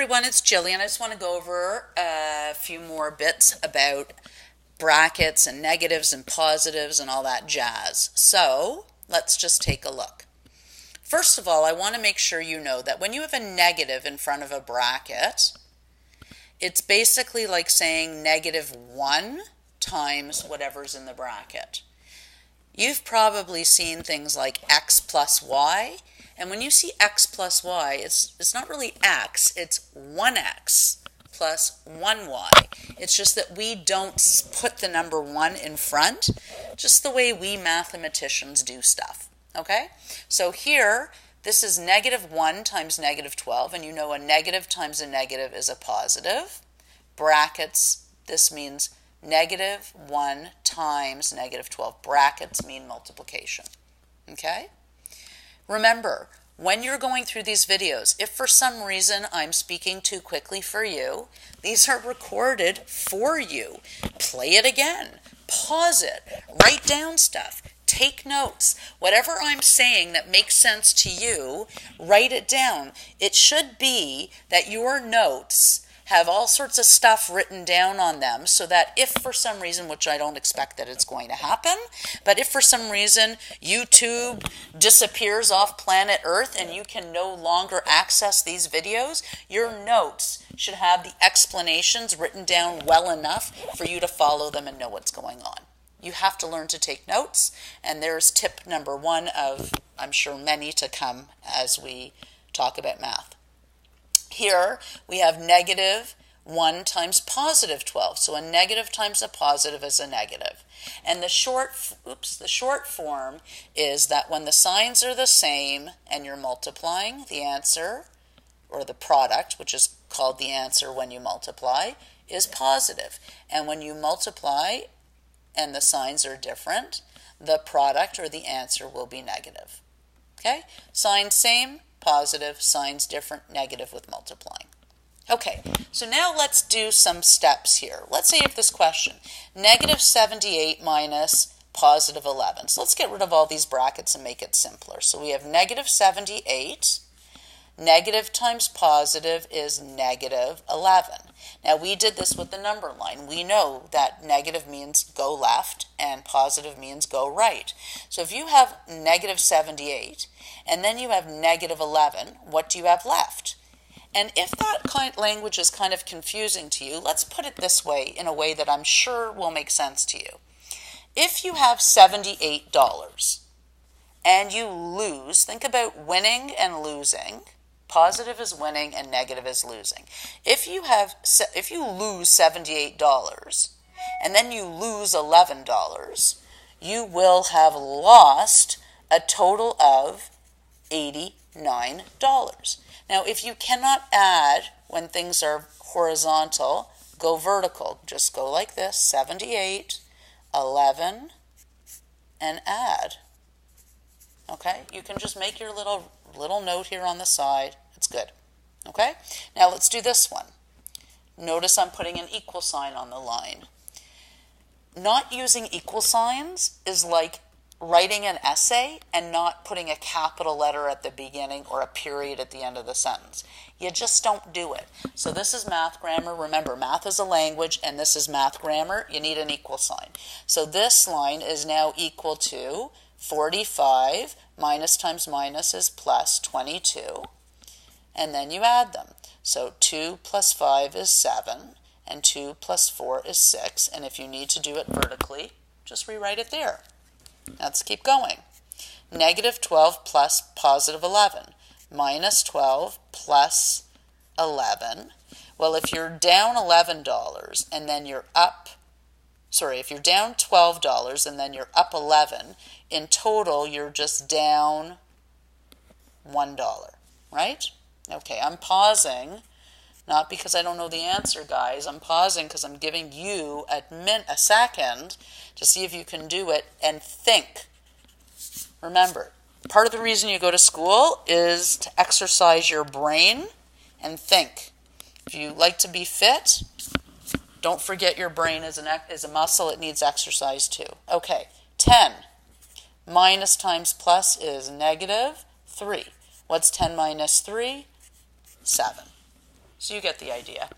everyone, it's Jillian. I just want to go over a few more bits about brackets and negatives and positives and all that jazz. So let's just take a look. First of all, I want to make sure you know that when you have a negative in front of a bracket, it's basically like saying -1 times whatever's in the bracket. You've probably seen things like x plus y, and when you see x plus y, it's not really x, it's 1x plus 1y. It's just that we don't put the number 1 in front, just the way we mathematicians do stuff, okay? So here, this is -1 times -12, and you know a negative times a negative is a positive. Brackets, this means -1 times -12. Brackets mean multiplication. Okay? Remember, when you're going through these videos, if for some reason I'm speaking too quickly for you, these are recorded for you. Play it again. Pause it. Write down stuff. Take notes. Whatever I'm saying that makes sense to you, write it down. It should be that your notes have all sorts of stuff written down on them so that if for some reason, which I don't expect that it's going to happen, but if for some reason YouTube disappears off planet Earth and you can no longer access these videos, your notes should have the explanations written down well enough for you to follow them and know what's going on. You have to learn to take notes, and there's tip number 1 of, I'm sure, many to come as we talk about math. Here we have -1 times +12. So a negative times a positive is a negative. And the short form is that when the signs are the same and you're multiplying, the answer, or the product, which is called the answer when you multiply, is positive. And when you multiply and the signs are different, the product or the answer will be negative. Okay? Signs same, positive, signs different, negative with multiplying. Okay, so now let's do some steps here. Let's say if this question, -78 minus +11. So let's get rid of all these brackets and make it simpler. So we have -78. Negative times positive is -11. Now we did this with the number line. We know that negative means go left and positive means go right. So if you have -78 and then you have -11, what do you have left? And if that language is kind of confusing to you, let's put it this way in a way that I'm sure will make sense to you. If you have $78 and you lose, think about winning and losing. Positive is winning and negative is losing. If you lose $78 and then you lose $11, you will have lost a total of $89. Now, if you cannot add when things are horizontal, go vertical. Just go like this, 78, 11, and add. Okay? You can just make your little note here on the side. It's good. Okay? Now let's do this one. Notice I'm putting an equal sign on the line. Not using equal signs is like writing an essay and not putting a capital letter at the beginning or a period at the end of the sentence. You just don't do it. So this is math grammar. Remember, math is a language and this is math grammar. You need an equal sign. So this line is now equal to 45 minus times minus is plus 22. And then you add them. So 2 plus 5 is 7 and 2 plus 4 is 6. And if you need to do it vertically, just rewrite it there. Let's keep going. -12 plus +11. Minus 12 plus 11. Well, if you're down $11 and then you're up, if you're down $12 and then you're up 11, in total you're just down $1, right? Okay, I'm pausing, not because I don't know the answer, guys. I'm pausing because I'm giving you a second to see if you can do it and think. Remember, part of the reason you go to school is to exercise your brain and think. If you like to be fit, don't forget your brain is a muscle. It needs exercise too. Okay, 10 minus times plus is -3. What's 10 minus 3? 7. So you get the idea.